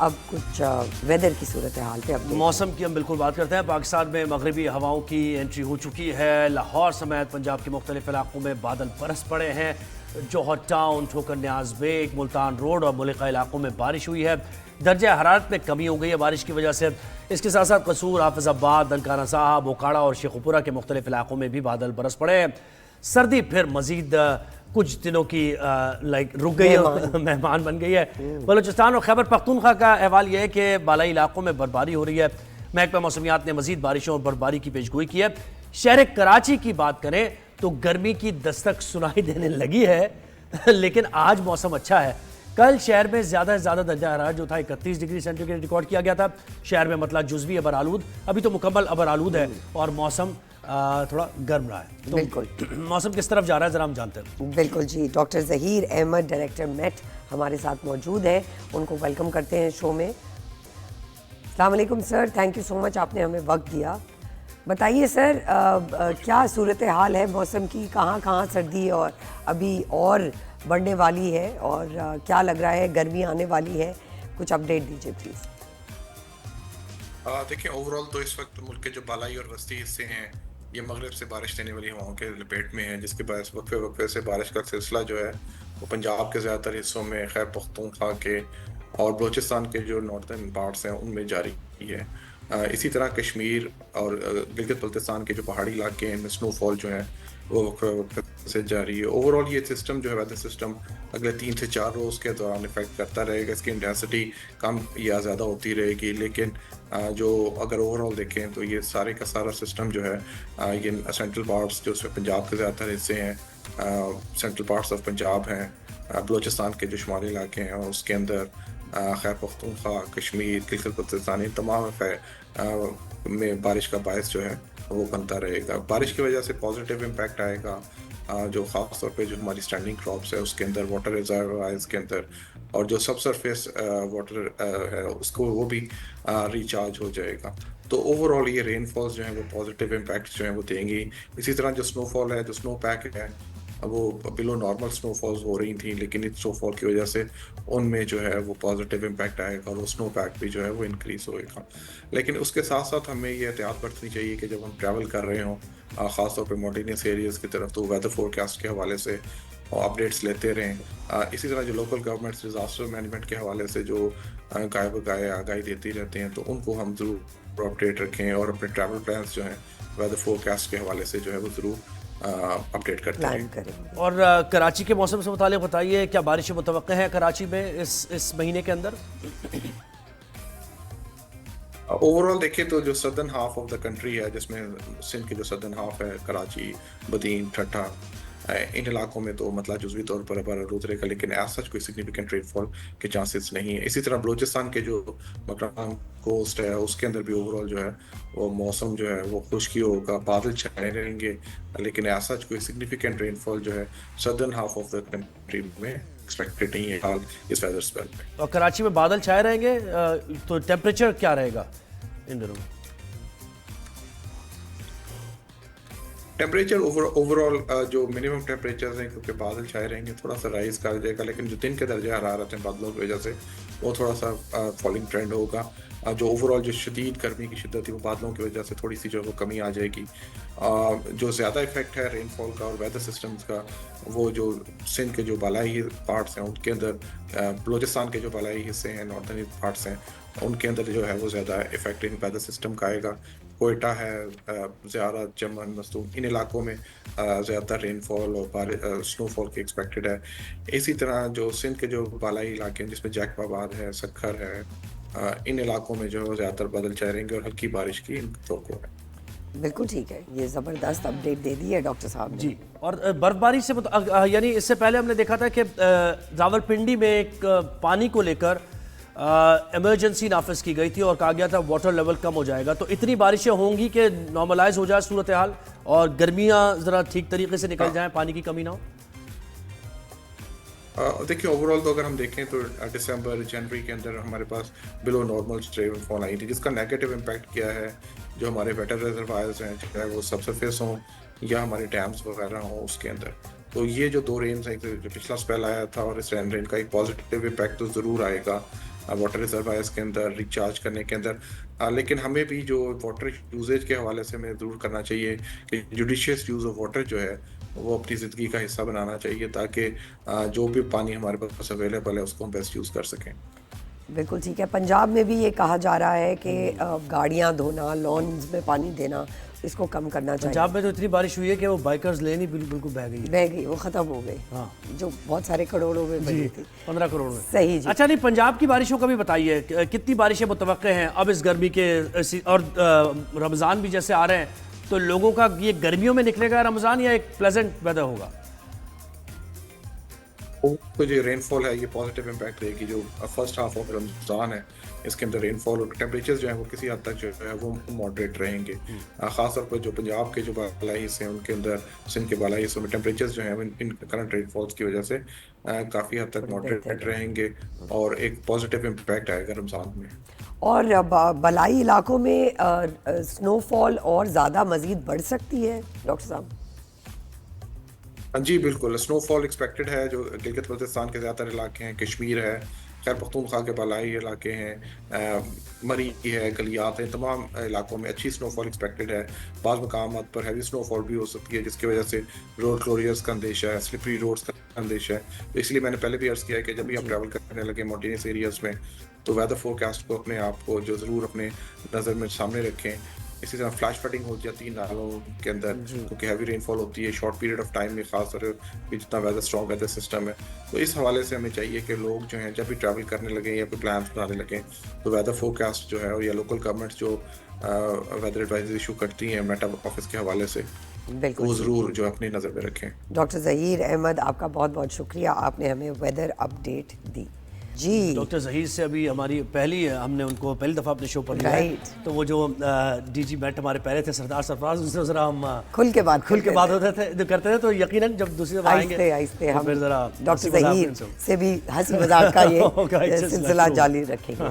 اب کچھ ویدر کی صورتحال پہ اب موسم کی ہم بالکل بات کرتے ہیں. پاکستان میں مغربی ہواؤں کی انٹری ہو چکی ہے. لاہور سمیت پنجاب کے مختلف علاقوں میں بادل برس پڑے ہیں. جوہر ٹاؤن، ٹھوکر نیاز بیگ، ملتان روڈ اور ملکہ علاقوں میں بارش ہوئی ہے. درجہ حرارت میں کمی ہو گئی ہے بارش کی وجہ سے. اس کے ساتھ ساتھ قصور، حافظ آباد، ننکانہ صاحب، اوکاڑا اور شیخوپورہ کے مختلف علاقوں میں بھی بادل برس پڑے ہیں. سردی پھر مزید کچھ دنوں کی رک گئی ہے، مہمان بن گئی ہے. بلوچستان اور خیبر پختونخوا کا احوال یہ ہے کہ بالائی علاقوں میں برفباری ہو رہی ہے. محکمہ موسمیات نے مزید بارشوں اور برفباری کی پیشگوئی کی ہے. شہر کراچی کی بات کریں تو گرمی کی دستک سنائی دینے لگی ہے، لیکن آج موسم اچھا ہے. کل شہر میں زیادہ سے زیادہ درجہ حرارت جو تھا 31 ڈگری سینٹی گریڈ ریکارڈ کیا گیا تھا. شہر میں مطلع جزوی ابر آلود، ابھی تو مکمل ابر آلود ہے اور موسم تھوڑا گرم رہا ہے. بالکل موسم کس طرف جا رہا ہے ذرا ہم جانتے ہیں. بالکل جی، ڈاکٹر ظہیر احمد ڈائریکٹر میٹ ہمارے ساتھ موجود ہیں. ان کو ویلکم کرتے ہیں شو میں. السلام علیکم سر، تھینک یو سو مچ، آپ نے ہمیں وقت دیا. بتائیے سر، کیا صورتحال ہے موسم کی؟ کہاں کہاں سردی اور ابھی اور بڑھنے والی ہے، اور کیا لگ رہا ہے گرمی آنے والی ہے؟ کچھ اپڈیٹ دیجیے پلیز. دیکھیں اوور آل تو اس وقت ملک کے جو بالائی اور وسطی حصے ہیں یہ مغرب سے بارش دینے والی ہواؤں کے لپیٹ میں ہیں، جس کے باعث وقفے وقفے سے بارش کا سلسلہ جو ہے وہ پنجاب کے زیادہ تر حصوں میں، خیبر پختونخوا کے اور بلوچستان کے جو ناردرن پارٹس ہیں ان میں جاری ہے. اسی طرح کشمیر اور گلگت بلتستان کے جو پہاڑی علاقے ہیں ان میں سنو فال جو ہے وہ وقفے سے جاری ہے. اوور آل یہ سسٹم جو ہے ویدر سسٹم اگلے 3 سے 4 روز کے دوران افیکٹ کرتا رہے گا. اس کی انٹینسٹی کم یا زیادہ ہوتی رہے گی، لیکن جو اگر اوور آل دیکھیں تو یہ سارے کا سارا سسٹم جو ہے یہ سینٹرل پارٹس جو اس میں پنجاب کے زیادہ تر حصے ہیں، سینٹرل پارٹس آف پنجاب ہیں، بلوچستان کے جو شمالی علاقے ہیں اور اس کے اندر خیبر پختونخوا، کشمیر، گلگت بلتستان، تمام میں بارش کا باعث جو ہے وہ بنتا رہے گا. بارش کی وجہ سے پازیٹیو امپیکٹ آئے گا، جو خاص طور پہ جو ہماری اسٹینڈنگ کراپس ہے اس کے اندر، واٹر ریزروائرز کے اندر، اور جو سب سرفیس واٹر ہے اس کو وہ بھی ریچارج ہو جائے گا. تو اوور آل یہ رین فالز جو ہیں وہ پازیٹیو امپیکٹ جو ہیں وہ دیں گی. اسی طرح جو سنو فال ہے، جو سنو پیک ہے، وہ بلو نارمل سنو فالز ہو رہی تھیں، لیکن اس سنو فال کی وجہ سے ان میں جو ہے وہ پازیٹیو امپیکٹ آئے گا اور وہ سنو پیک بھی جو ہے وہ انکریز ہوئے گا. لیکن اس کے ساتھ ساتھ ہمیں یہ احتیاط برتنی چاہیے کہ جب ہم ٹریول کر رہے ہوں، خاص طور پہ ماؤنٹینیس ایریاز کی طرف، تو ویدر فور کاسٹ کے حوالے سے اپڈیٹس لیتے رہیں. اسی طرح جو لوکل گورنمنٹس ڈیزاسٹر مینجمنٹ کے حوالے سے جو گائے بگائے آگاہی دیتی رہتے ہیں تو ان کو ہم ضرور اپڈیٹ رکھیں، اور اپنے ٹریول پلانس جو ہیں ویدر فور کاسٹ کے حوالے سے جو ہے وہ ضرور اپڈیٹ کرتے ہیں. اور کراچی کے موسم سے متعلق بتائیے، کیا بارشیں متوقع ہیں کراچی میں اس مہینے کے اندر؟ اوور آل دیکھیں تو جو southern half of the country ہے، جس میں سندھ کی جو سدرن ہاف ہے، کراچی، بدین، ٹھٹھا، ان علاقوں میں تو مطلع جزوی طور پر ابر آلود رہے گا، لیکن ایز سچ کوئی سگنیفیکنٹ رین فال کے چانسز نہیں ہیں. اسی طرح بلوچستان کے جو مقام کوسٹ ہے اس کے اندر بھی اوور آل جو ہے وہ موسم جو ہے وہ خشکی ہوگا، بادل چھائے رہیں گے، لیکن ایز سچ کوئی سگنیفیکنٹ رین فال جو ہے southern half of the country میں ایکسپیکٹڈ نہیں ہے حال اس ویدر اسپیل میں. اور کراچی میں بادل چھائے رہیں گے تو ٹیمپریچر کیا رہے گا ان دنوں میں؟ ٹیمپریچر اوور آل جو منیمم ٹیمپریچرز ہیں، کیونکہ بادل چھائے رہیں گے، تھوڑا سا رائز کر جائے گا، لیکن جو دن کے درجہ حرارت ہیں بادلوں کی وجہ سے وہ تھوڑا سا فالنگ ٹرینڈ ہوگا. جو اوور آل جو شدید گرمی کی شدت ہے وہ بادلوں کی وجہ سے تھوڑی سی جو وہ کمی آ جائے گی. جو زیادہ افیکٹ ہے رین فال کا اور ویدر سسٹمز کا وہ جو سندھ کے جو بالائی پارٹس ہیں ان کے اندر، بلوچستان کے جو بالائی حصے ہیں، ناردرن پارٹس ہیں، ان کے اندر جو ہے وہ زیادہ افیکٹ ان ویدر سسٹم کا آئے گا. کوئٹہ ہے، زیارت، چمن، مستون، ان علاقوں میں زیادہ تر رین فال اور سنو فال کی ایکسپیکٹڈ ہے. اسی طرح جو سندھ کے جو بالائی علاقے ہیں جس میں جیکب آباد ہے، سکھر ہے، ان علاقوں میں جو زیادہ تر بادل چھائے رہیں گے اور ہلکی بارش کی توقع ہے. بالکل ٹھیک ہے، یہ زبردست اپڈیٹ دے دی ہے ڈاکٹر صاحب نے. جی، اور برفباری سے یعنی اس سے پہلے ہم نے دیکھا تھا کہ راولپنڈی میں ایک پانی کو لے کر ایمرجنسی نافذ کی گئی تھی اور کہا گیا تھا واٹر لیول کم ہو جائے گا. تو اتنی بارشیں ہوں گی کہ نارملائز ہو جائے صورتحال اور گرمیاں ذرا ٹھیک طریقے سے نکل جائیں، پانی کی کمی نہ ہو؟ دیکھیں اوور آل تو اگر ہم دیکھیں تو دسمبر جنوری کے اندر ہمارے پاس بلو نارمل رین فال آئی تھی، جس کا نیگیٹو امپیکٹ کیا ہے جو ہمارے واٹر ریزروائرز ہیں، چاہے وہ سب سرفیس ہوں یا ہمارے ڈیمز وغیرہ ہوں اس کے اندر. تو یہ جو 2 رینز ہیں، جو پچھلا اسپیل آیا تھا اور اس رین کا ایک پازیٹیو امپیکٹ تو ضرور آئے گا. واٹر ریزروائرس کے اندر ریچارج کرنے کے اندر، لیکن ہمیں بھی جو واٹر یوزیج کے حوالے سے ہمیں ضرور کرنا چاہیے کہ جوڈیشیس یوز آف واٹر جو ہے وہ اپنی زندگی کا حصہ بنانا چاہیے، تاکہ جو بھی پانی ہمارے پاس اویلیبل ہے اس کو ہم بیسٹ یوز کر سکیں۔ بالکل ٹھیک ہے۔ پنجاب میں بھی یہ کہا جا رہا ہے کہ گاڑیاں دھونا، لانز میں پانی دینا، اس کو کم کرنا چاہیے۔ پنجاب میں تو اتنی بارش ہوئی ہے کہ وہ بائکرز لین ہی بالکل بہہ گئی ہے، بہ گئی، وہ ختم ہو گئی، جو بہت سارے کروڑوں میں بنی تھی، 15 کروڑ میں۔ صحیح جی۔ اچھا نہیں، پنجاب کی بارشوں کا بھی بتائیے، کتنی بارشیں متوقع ہیں اب اس گرمی کے، اور رمضان بھی جیسے آ رہے ہیں تو لوگوں کا یہ گرمیوں میں نکلے گا رمضان یا ایک پلیزنٹ ویدر ہوگا؟ تو جو رین فال ہے یہ پازیٹیو امپیکٹ رہے گی، جو فرسٹ ہاف آف رمضان ہے اس کے اندر رین فال اور ٹیمپریچر جو ہیں وہ کسی حد تک جو ہے وہ ماڈریٹ رہیں گے، خاص طور پر جو پنجاب کے جو بالائی حصے ہیں ان کے اندر، سندھ کے بالائی حصوں میں ٹیمپریچر جو ہیں ان کرنٹ رین فالس کی وجہ سے کافی حد تک ماڈریٹ رہیں گے اور ایک پازیٹیو امپیکٹ آئے گا رمضان میں۔ اور بالائی علاقوں میں سنو فال اور زیادہ مزید بڑھ سکتی ہے ڈاکٹر صاحب؟ جی بالکل، سنو فال ایکسپیکٹڈ ہے، جو گلگت بلتستان کے زیادہ تر علاقے ہیں، کشمیر ہے، خیر پختونخوا کے بالائی علاقے ہیں، مری ہے، گلیات ہیں، تمام علاقوں میں اچھی سنو فال ایکسپیکٹڈ ہے۔ بعض مقامات پر ہیوی سنو فال بھی ہو سکتی ہے جس کی وجہ سے روڈ کلوجرز کا اندیشہ ہے، سلپری روڈز کا اندیشہ ہے۔ تو اس لیے میں نے پہلے بھی عرض کیا ہے کہ جب بھی آپ ٹریول کرنے لگے ماؤنٹینس ایریاز میں تو ویدر فورکاسٹ کو اپنے آپ کو جو ضرور اپنے نظر میں سامنے رکھیں۔ اسی طرح فلیش فلڈنگ ہو جاتی ہے نالوں کے اندر کیونکہ ہیوی رین فال ہوتی ہے شارٹ پیریڈ آف ٹائم میں، خاص طور پہ جتنا ویدر اسٹرانگ ویدر سسٹم ہے۔ تو اس حوالے سے ہمیں چاہیے کہ لوگ جو ہیں جب بھی ٹریول کرنے لگیں یا کوئی پلانس بنانے لگیں تو ویدر فورکاسٹ جو ہے یا لوکل گورنمنٹس جو ویدر ایڈوائزری ایشو کرتی ہیں میٹا آفس کے حوالے سے، بالکل وہ ضرور جو اپنی نظر میں رکھیں۔ ڈاکٹر ظہیر احمد، آپ کا بہت بہت شکریہ، آپ نے ہمیں ویدر اپڈیٹ دی۔ جی ڈاکٹر ظہیر سے ابھی ہماری ہم نے ان کو پہلی دفعہ اپنے شو پر لیا ہے، تو وہ جو ڈی جی میٹ ہمارے پہلے تھے سردار سرفراز، ان سے ذرا ہم کھل کے بات ہوتے تھے کرتے تھے، تو یقیناً جب دوسری دفعہ آئیں گے آہستہ تو پھر ذرا ڈاکٹر ظہیر سے بھی ہنسی مذاق کا یہ سلسلہ جاری رکھیں گے۔